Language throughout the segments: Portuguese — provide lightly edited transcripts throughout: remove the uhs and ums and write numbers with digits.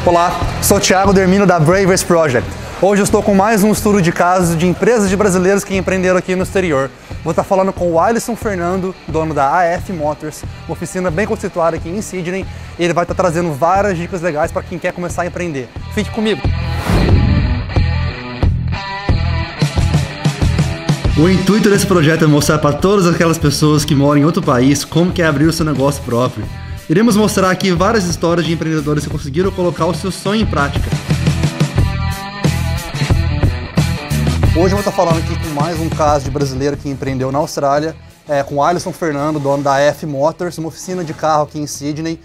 Olá, sou o Thiago Dermino da Bravers Project. Hoje eu estou com mais um estudo de casos de empresas de brasileiros que empreenderam aqui no exterior. Vou estar falando com o Alisson Fernando, dono da AF Motors, uma oficina bem conceituada aqui em Sydney. E ele vai estar trazendo várias dicas legais para quem quer começar a empreender. Fique comigo! O intuito desse projeto é mostrar para todas aquelas pessoas que moram em outro país como que é abrir o seu negócio próprio. Iremos mostrar aqui várias histórias de empreendedores que conseguiram colocar o seu sonho em prática. Hoje eu vou estar falando aqui com mais um caso de brasileiro que empreendeu na Austrália, com o Alisson Fernando, dono da AF Motors, uma oficina de carro aqui em Sydney.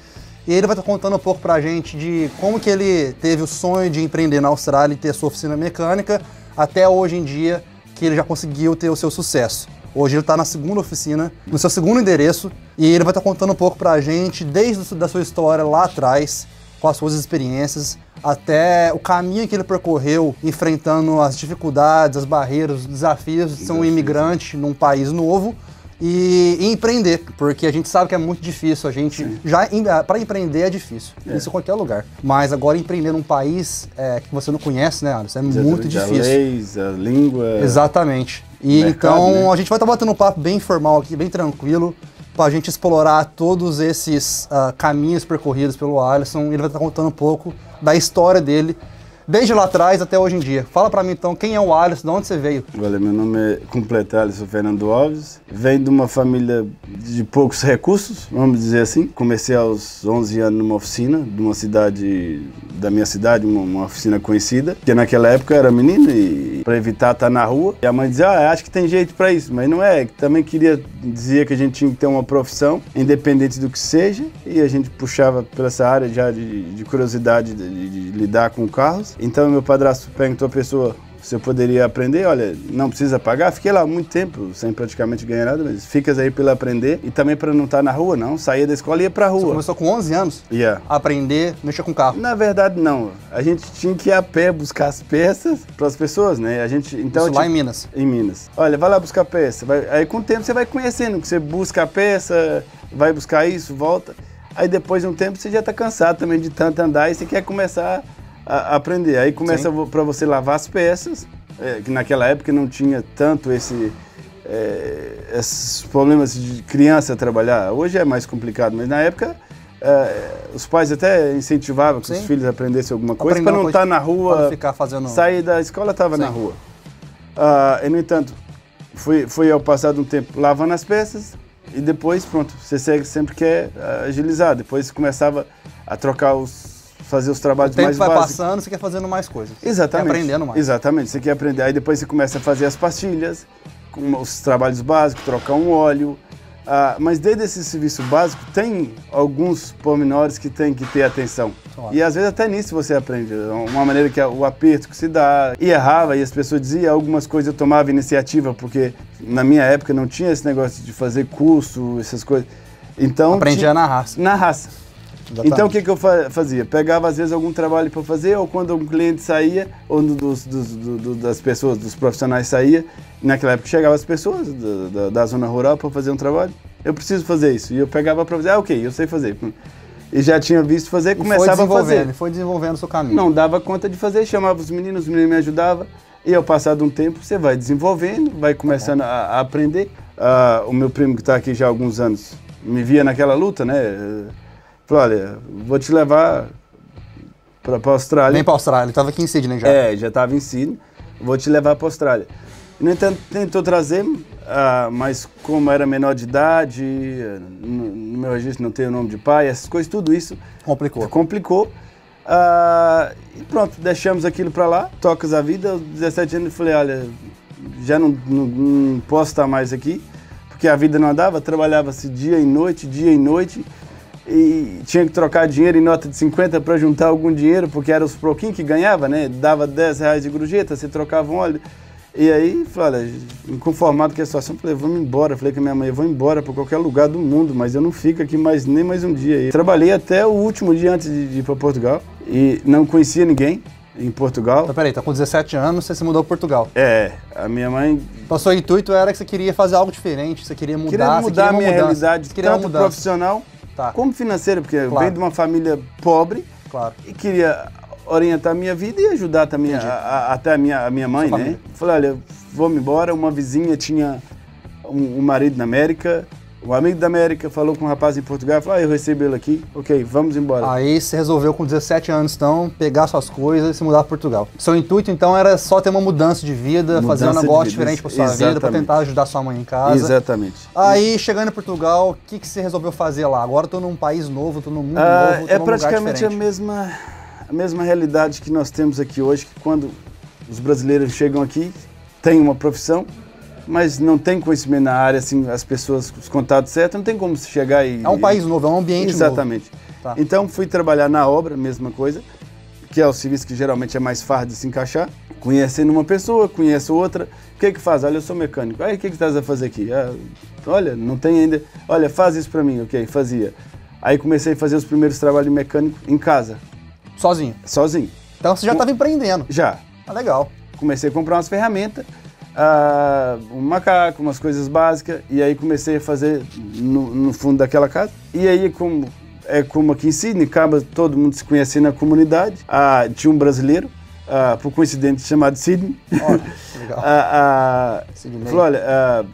E ele vai estar contando um pouco pra gente de como que ele teve o sonho de empreender na Austrália e ter sua oficina mecânica, até hoje em dia que ele já conseguiu ter o seu sucesso. Hoje ele está na segunda oficina, no seu segundo endereço, e ele vai estar contando um pouco pra gente, desde a sua história lá atrás, com as suas experiências, até o caminho que ele percorreu, enfrentando as dificuldades, as barreiras, os desafios de ser um imigrante num país novo e empreender, porque a gente sabe que é muito difícil, para empreender é difícil, isso em qualquer lugar. Mas agora empreender num país que você não conhece, né, Alisson, é muito difícil. A leis, a língua... Exatamente. E mercado, então a gente vai estar batendo um papo bem informal aqui, bem tranquilo, para a gente explorar todos esses caminhos percorridos pelo Alisson. Ele vai estar contando um pouco da história dele, desde lá atrás até hoje em dia. Fala para mim então, quem é o Alisson, de onde você veio? Olha, meu nome é completo Alisson Fernando Alves, venho de uma família de poucos recursos, vamos dizer assim. Comecei aos 11 anos numa oficina, de uma cidade, da minha cidade, uma oficina conhecida, porque naquela época eu era menino e para evitar estar na rua, e a mãe dizia, acho que tem jeito para isso, mas não é, também queria dizer que a gente tinha que ter uma profissão, independente do que seja, e a gente puxava por essa área já de curiosidade de lidar com carros. Então meu padrasto perguntou à pessoa se eu poderia aprender. Olha, não precisa pagar. Fiquei lá muito tempo, sem praticamente ganhar nada, mas ficas aí para aprender e também para não estar na rua, não. Saía da escola e ia pra rua. Você começou com 11 anos a aprender, mexer com carro? Na verdade, não. A gente tinha que ir a pé buscar as peças para as pessoas, né? Isso lá em Minas? Em Minas. Olha, vai lá buscar peça. Aí com o tempo você vai conhecendo, que você busca a peça, vai buscar isso, volta. Aí depois de um tempo você já está cansado também de tanto andar e você quer começar a aprender. Aí começa para você lavar as peças, que naquela época não tinha tanto esses problemas de criança trabalhar. Hoje é mais complicado, mas na época os pais até incentivavam que os filhos aprendessem alguma coisa para não estar na rua, ficar fazendo... sair da escola estava na rua. E no entanto, fui ao passar de um tempo lavando as peças e depois, pronto, você sempre quer agilizar. Depois começava a trocar fazer os trabalhos mais básicos. O tempo vai passando, você quer fazendo mais coisas. Exatamente. Quer aprendendo mais. Exatamente, você quer aprender. Aí depois você começa a fazer as pastilhas, com os trabalhos básicos, trocar um óleo. Mas desde esse serviço básico, tem alguns pormenores que tem que ter atenção. Claro. E às vezes até nisso você aprende. Uma maneira que é o aperto que se dá. E errava, e as pessoas diziam, algumas coisas eu tomava iniciativa, porque na minha época não tinha esse negócio de fazer curso, essas coisas. Então, aprendia na raça. Na raça. Exatamente. Então o que eu fazia? Pegava às vezes algum trabalho para fazer, ou quando um cliente saía, ou das pessoas, dos profissionais saía, naquela época chegavam as pessoas da zona rural para fazer um trabalho, eu preciso fazer isso, e eu pegava para fazer, ok, eu sei fazer. E já tinha visto fazer, começava a fazer. Foi desenvolvendo o seu caminho. Não dava conta de fazer, chamava os meninos me ajudavam, e ao passar de um tempo você vai desenvolvendo, vai começando a aprender. O meu primo que está aqui já há alguns anos, me via naquela luta, né? Falei, olha, vou te levar para a Austrália. Vem para a Austrália, ele estava aqui em Sydney já. Já estava em Sydney, vou te levar para a Austrália. No entanto, tentou trazer, mas como era menor de idade, no meu registro não tem o nome de pai, essas coisas, tudo isso complicou. E pronto, deixamos aquilo para lá, tocas a vida. Aos 17 anos eu falei, olha, já não posso estar mais aqui, porque a vida não andava, trabalhava-se dia e noite, e tinha que trocar dinheiro em nota de 50 para juntar algum dinheiro, porque era os pouquinhos que ganhava, né? Dava 10 reais de gorjeta, você trocava um óleo. E aí, falei, inconformado com a situação, falei, vamos embora. Falei com a minha mãe, eu vou embora para qualquer lugar do mundo, mas eu não fico aqui nem mais um dia. E trabalhei até o último dia antes de ir para Portugal e não conhecia ninguém em Portugal. Então, peraí, com 17 anos você se mudou para Portugal. A minha mãe... Então, seu intuito era que você queria fazer algo diferente, você queria mudar, a minha realidade, tanto profissional como financeira, porque eu venho de uma família pobre Claro. E queria orientar a minha vida e ajudar também até a minha mãe, né? Falei, olha, vou-me embora. Uma vizinha tinha um marido na América. Um amigo da América falou com um rapaz em Portugal, falou, eu recebi ele aqui, ok, vamos embora. Aí você resolveu com 17 anos, então, pegar suas coisas e se mudar para Portugal. Seu intuito, então, era só ter uma mudança de vida, fazer um negócio diferente para sua vida, para tentar ajudar sua mãe em casa. Exatamente. Aí, chegando em Portugal, o que você resolveu fazer lá? Agora eu tô num país novo, tô num mundo novo, tô é num praticamente lugar diferente. a mesma realidade que nós temos aqui hoje, que quando os brasileiros chegam aqui, têm uma profissão, mas não tem conhecimento na área, assim, as pessoas, os contatos certos, não tem como se chegar e... É um país novo, é um ambiente novo. Exatamente. Tá. Então fui trabalhar na obra, mesma coisa, que é o serviço que geralmente é mais fácil de se encaixar. Conhecendo uma pessoa, conheço outra, o que faz? Olha, eu sou mecânico. Aí, o que estás a fazer aqui? Olha, não tem ainda... Olha, faz isso pra mim, ok, fazia. Aí comecei a fazer os primeiros trabalhos mecânicos em casa. Sozinho? Sozinho. Então você já estava empreendendo? Já. Ah, legal. Comecei a comprar umas ferramentas, um macaco, umas coisas básicas, e aí comecei a fazer no fundo daquela casa. E aí, como aqui em Sydney, acaba todo mundo se conhecendo na comunidade. Tinha um brasileiro, por coincidência, chamado Sydney. Olha, legal. Falou, olha,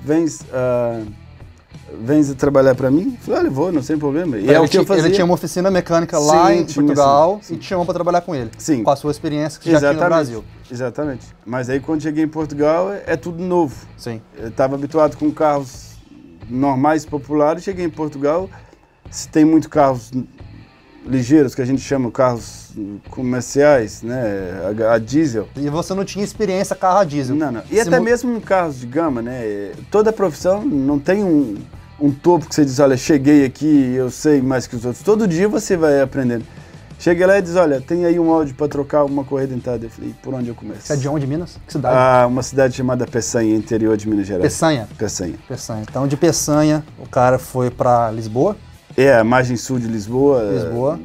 vens a trabalhar para mim? Falei, olha, vou, não tem problema. E é o que eu fazia. Ele tinha uma oficina mecânica lá em Portugal e te chamou para trabalhar com ele. Sim. Com a sua experiência que você já tinha no Brasil. Exatamente. Mas aí quando cheguei em Portugal é tudo novo. Sim. Eu estava habituado com carros normais, populares. Cheguei em Portugal, se tem muitos carros ligeiros, que a gente chama carros comerciais, né, a diesel. E você não tinha experiência carro a diesel. Não. E até mesmo em carros de gama, né, toda profissão não tem um topo que você diz, olha, cheguei aqui, eu sei mais que os outros. Todo dia você vai aprendendo. Chega lá e diz, olha, tem aí um áudio para trocar uma correia dentada. Eu falei, por onde eu começo? Você é de onde, Minas? Que cidade? Uma cidade chamada Peçanha, interior de Minas Gerais. Peçanha? Peçanha. Então, de Peçanha, o cara foi para Lisboa? A margem sul de Lisboa.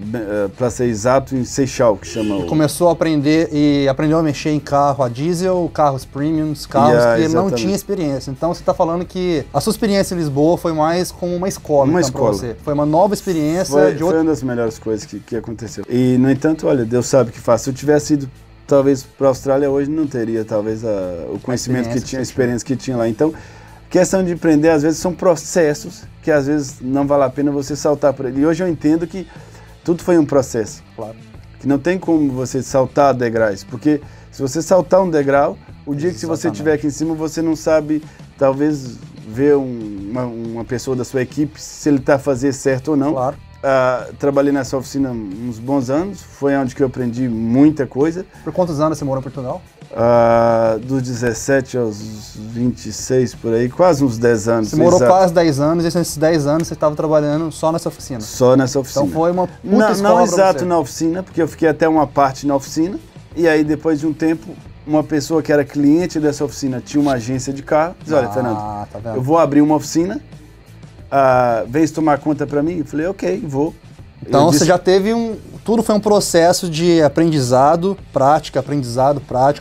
Para ser exato, em Seixal, que chama. Começou a aprender e aprendeu a mexer em carro a diesel, carros premiums, carros que ele não tinha experiência. Então você está falando que a sua experiência em Lisboa foi mais como uma escola. Para você. Foi uma nova experiência. Foi uma das melhores coisas que aconteceu. E, no entanto, olha, Deus sabe o que faz. Se eu tivesse ido, talvez, para a Austrália hoje, não teria, talvez, o conhecimento que tinha, a experiência que tinha lá. Então, questão de empreender, às vezes, são processos que, às vezes, não vale a pena você saltar por ele. E hoje eu entendo que tudo foi um processo. Claro. Que não tem como você saltar degraus, porque se você saltar um degrau, o dia que se você estiver aqui em cima, você não sabe, talvez, ver uma pessoa da sua equipe, se ele está a fazer certo ou não. Claro. Trabalhei nessa oficina uns bons anos, foi onde que eu aprendi muita coisa. Por quantos anos você morou em Portugal? Dos 17 aos 26, por aí, quase uns 10 anos. Você morou quase 10 anos, e nesses 10 anos você estava trabalhando só nessa oficina? Só nessa oficina. Então foi uma puta escola não exato na oficina, porque eu fiquei até uma parte na oficina, e aí depois de um tempo, uma pessoa que era cliente dessa oficina tinha uma agência de carro, diz, olha, Fernando, tá vendo? eu vou abrir uma oficina, vens tomar conta para mim? Eu falei, ok, vou. Então você já teve tudo foi um processo de aprendizado, prática,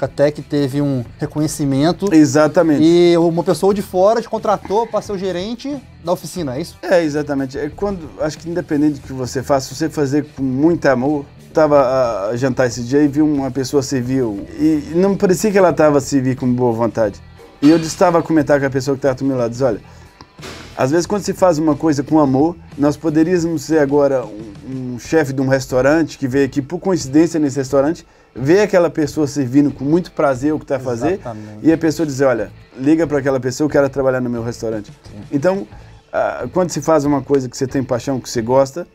até que teve um reconhecimento. Exatamente. E uma pessoa de fora te contratou para ser o gerente da oficina, é isso? Exatamente. Acho que independente do que você faça, se você fazer com muito amor. Estava a jantar esse dia e vi uma pessoa servir, e não me parecia que ela estava a servir com boa vontade. E eu estava a comentar com a pessoa que estava do meu lado, diz, olha, às vezes quando se faz uma coisa com amor, nós poderíamos ser agora um chefe de um restaurante que veio aqui por coincidência nesse restaurante, ver aquela pessoa servindo com muito prazer o que está a fazer, e a pessoa dizer, olha, liga para aquela pessoa, eu quero trabalhar no meu restaurante. Sim. Então, quando se faz uma coisa que você tem paixão, que você gosta,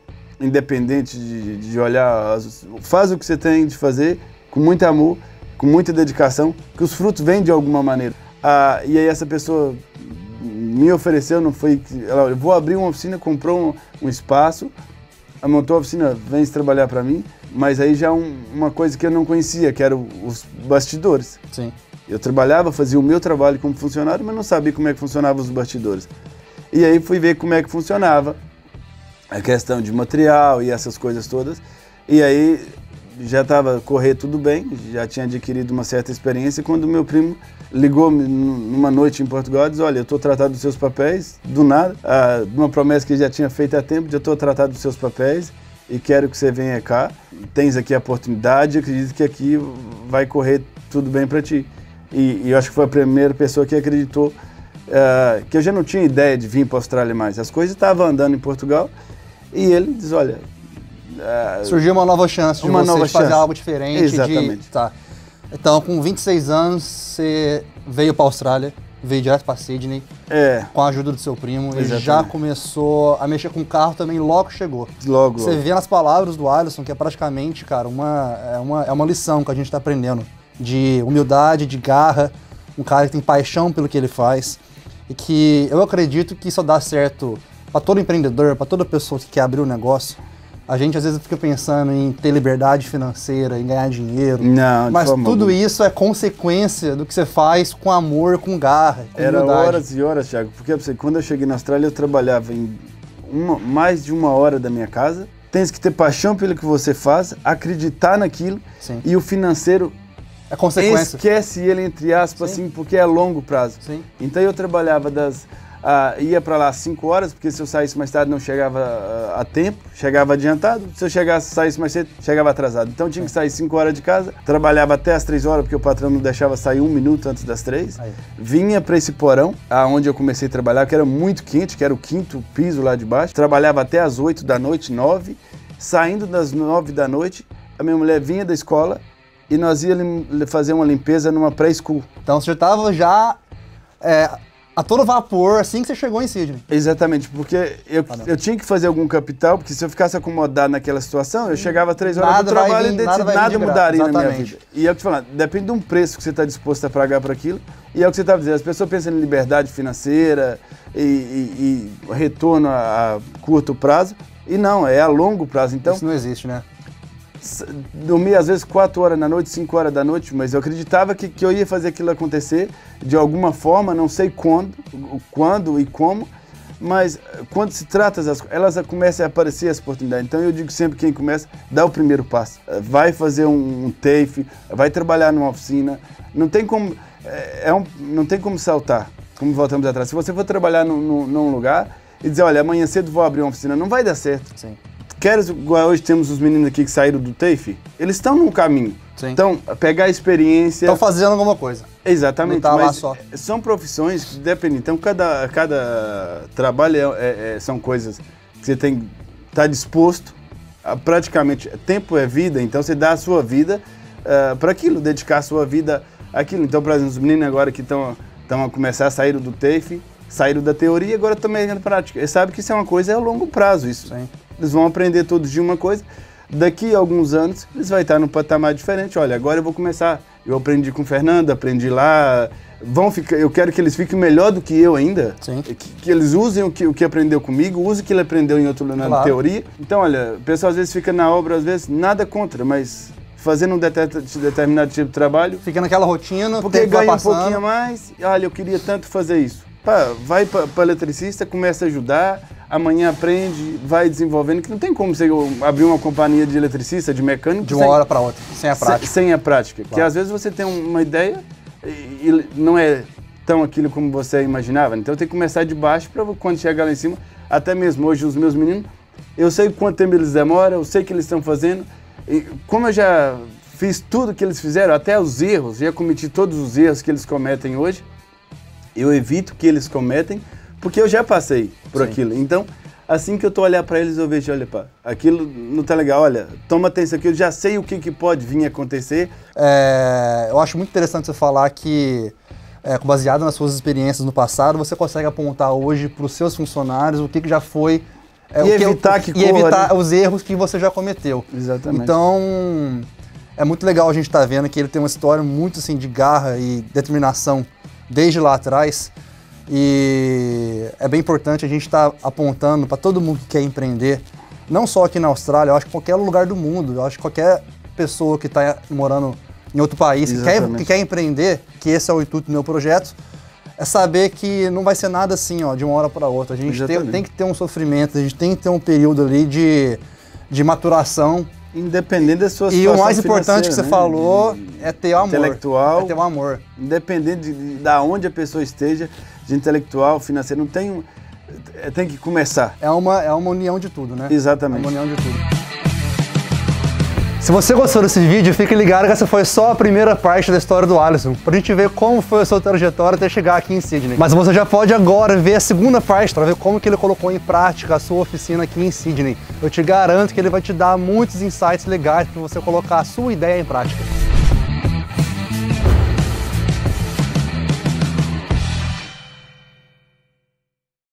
independente de olhar, faz o que você tem de fazer com muito amor, com muita dedicação, que os frutos vêm de alguma maneira. E aí essa pessoa me ofereceu, não foi, eu vou abrir uma oficina, comprou um espaço, montou a oficina, vem trabalhar para mim, mas aí já uma coisa que eu não conhecia, que eram os bastidores. Sim. Eu trabalhava, fazia o meu trabalho como funcionário, mas não sabia como é que funcionavam os bastidores. E aí fui ver como é que funcionava a questão de material e essas coisas todas. E aí já estava correr tudo bem, já tinha adquirido uma certa experiência, quando meu primo ligou-me numa noite em Portugal e disse, olha, eu estou tratado dos seus papéis, do nada, de uma promessa que já tinha feito há tempo, já estou tratado dos seus papéis e quero que você venha cá. Tens aqui a oportunidade, acredito que aqui vai correr tudo bem para ti. E eu acho que foi a primeira pessoa que acreditou que eu já não tinha ideia de vir para a Austrália mais. As coisas estavam andando em Portugal e ele diz, olha... surgiu uma nova chance de você fazer algo diferente. Exatamente. Tá. Então, com 26 anos, você veio para a Austrália, veio direto para Sydney, com a ajuda do seu primo. Ele já começou a mexer com o carro também, logo chegou. Logo. Você vê nas palavras do Alisson, que é praticamente, cara, é uma lição que a gente está aprendendo. De humildade, de garra, um cara que tem paixão pelo que ele faz. E que eu acredito que isso dá certo para todo empreendedor, para toda pessoa que quer abrir um negócio. A gente às vezes fica pensando em ter liberdade financeira, em ganhar dinheiro. Não, mas tudo isso é consequência do que você faz com amor, com garra, com Era humildade. horas e horas, Thiago. Porque quando eu cheguei na Austrália, eu trabalhava em mais de 1 hora da minha casa. Tens que ter paixão pelo que você faz, acreditar naquilo. Sim. E o financeiro é consequência. Esquece ele, entre aspas, assim, porque é a longo prazo. Sim. Então eu trabalhava ia para lá às 5 horas, porque se eu saísse mais tarde não chegava a tempo, chegava adiantado. Se eu saísse mais cedo, chegava atrasado. Então eu tinha que sair 5 horas de casa, trabalhava até as 3 horas, porque o patrão não deixava sair 1 minuto antes das 3. Aí. Vinha para esse porão, onde eu comecei a trabalhar, que era muito quente, que era o 5º piso lá de baixo. Trabalhava até as 8 da noite, 9. Saindo das 9 da noite, a minha mulher vinha da escola e nós íamos fazer uma limpeza numa pré-school. Então você estava já a todo vapor assim que você chegou em Sydney. Exatamente, porque eu tinha que fazer algum capital, porque se eu ficasse acomodado naquela situação, eu chegava 3 horas do trabalho e nada mudaria na minha vida. E é o que você fala, depende de um preço que você está disposto a pagar para aquilo, e é o que você estava dizendo, as pessoas pensam em liberdade financeira e retorno a curto prazo, e não, é a longo prazo. Então, isso não existe, né? Dormia às vezes 4 horas da noite, 5 horas da noite, mas eu acreditava que eu ia fazer aquilo acontecer de alguma forma, não sei quando e como, mas quando se trata, elas começam a aparecer as oportunidades. Então eu digo sempre, quem começa, dá o primeiro passo. Vai fazer um TAFE, vai trabalhar numa oficina, não tem como, não tem como saltar, como voltamos atrás. Se você for trabalhar num lugar e dizer, olha, amanhã cedo vou abrir uma oficina, não vai dar certo. Sim. Igual hoje temos os meninos aqui que saíram do TAFE, eles estão no caminho. Sim. Então, pegar a experiência... Estão fazendo alguma coisa. Exatamente, não tá mas lá só. São profissões que dependem. Então, cada trabalho são coisas que você tem que estar disposto a praticamente... Tempo é vida, então você dá a sua vida para aquilo, dedicar a sua vida àquilo. Então, por exemplo, os meninos agora que estão a começar a sair do TAFE, saíram da teoria e agora estão na prática. Eles sabem que isso é uma coisa a longo prazo, isso. Sim. Eles vão aprender todos de uma coisa, daqui a alguns anos eles vão estar num patamar diferente. Olha, agora eu vou começar, eu aprendi com o Fernando, aprendi lá, eu quero que eles fiquem melhor do que eu ainda, que eles usem o que aprendeu comigo, usem o que ele aprendeu em outro lugar na teoria. Então, olha, o pessoal às vezes fica na obra, às vezes nada contra, mas fazendo um determinado tipo de trabalho... Fica naquela rotina, porque ganha um pouquinho a mais, olha, eu queria tanto fazer isso. Vai para eletricista, começa a ajudar, amanhã aprende, vai desenvolvendo, que não tem como você abrir uma companhia de eletricista, de mecânico... De uma hora para outra, sem a prática. Sem a prática, porque às vezes você tem uma ideia e não é tão aquilo como você imaginava, então tem que começar de baixo para quando chegar lá em cima, até mesmo hoje os meus meninos, eu sei quanto tempo eles demoram, eu sei o que eles estão fazendo, e como eu já fiz tudo que eles fizeram, até os erros, já cometi todos os erros que eles cometem hoje, eu evito que eles cometem, porque eu já passei por aquilo. Então, assim que eu tô a olhar para eles, eu vejo, olha, pá, aquilo não tá legal, olha, toma atenção aqui, eu já sei o que pode vir a acontecer. Eu acho muito interessante você falar que, baseado nas suas experiências no passado, você consegue apontar hoje para os seus funcionários o que já foi... evitar os erros que você já cometeu. Exatamente. Então, é muito legal a gente estar vendo que ele tem uma história muito assim, de garra e determinação desde lá atrás, e é bem importante a gente estar apontando para todo mundo que quer empreender, não só aqui na Austrália, eu acho que qualquer lugar do mundo, eu acho que qualquer pessoa que está morando em outro país, que quer empreender, que esse é o intuito do meu projeto, é saber que não vai ser nada assim, ó, de uma hora para outra. A gente tem que ter um sofrimento, a gente tem que ter um período ali de maturação. Independente da sua situação. E o mais importante que você falou é ter o amor. Intelectual. É ter o amor. Independente da onde a pessoa esteja, de intelectual, financeiro, não tem tem que começar. É uma união de tudo, né? Exatamente. É uma união de tudo. Se você gostou desse vídeo, fique ligado que essa foi só a primeira parte da história do Alisson, pra gente ver como foi a sua trajetória até chegar aqui em Sydney. Mas você já pode agora ver a segunda parte, para ver como que ele colocou em prática a sua oficina aqui em Sydney. Eu te garanto que ele vai te dar muitos insights legais para você colocar a sua ideia em prática.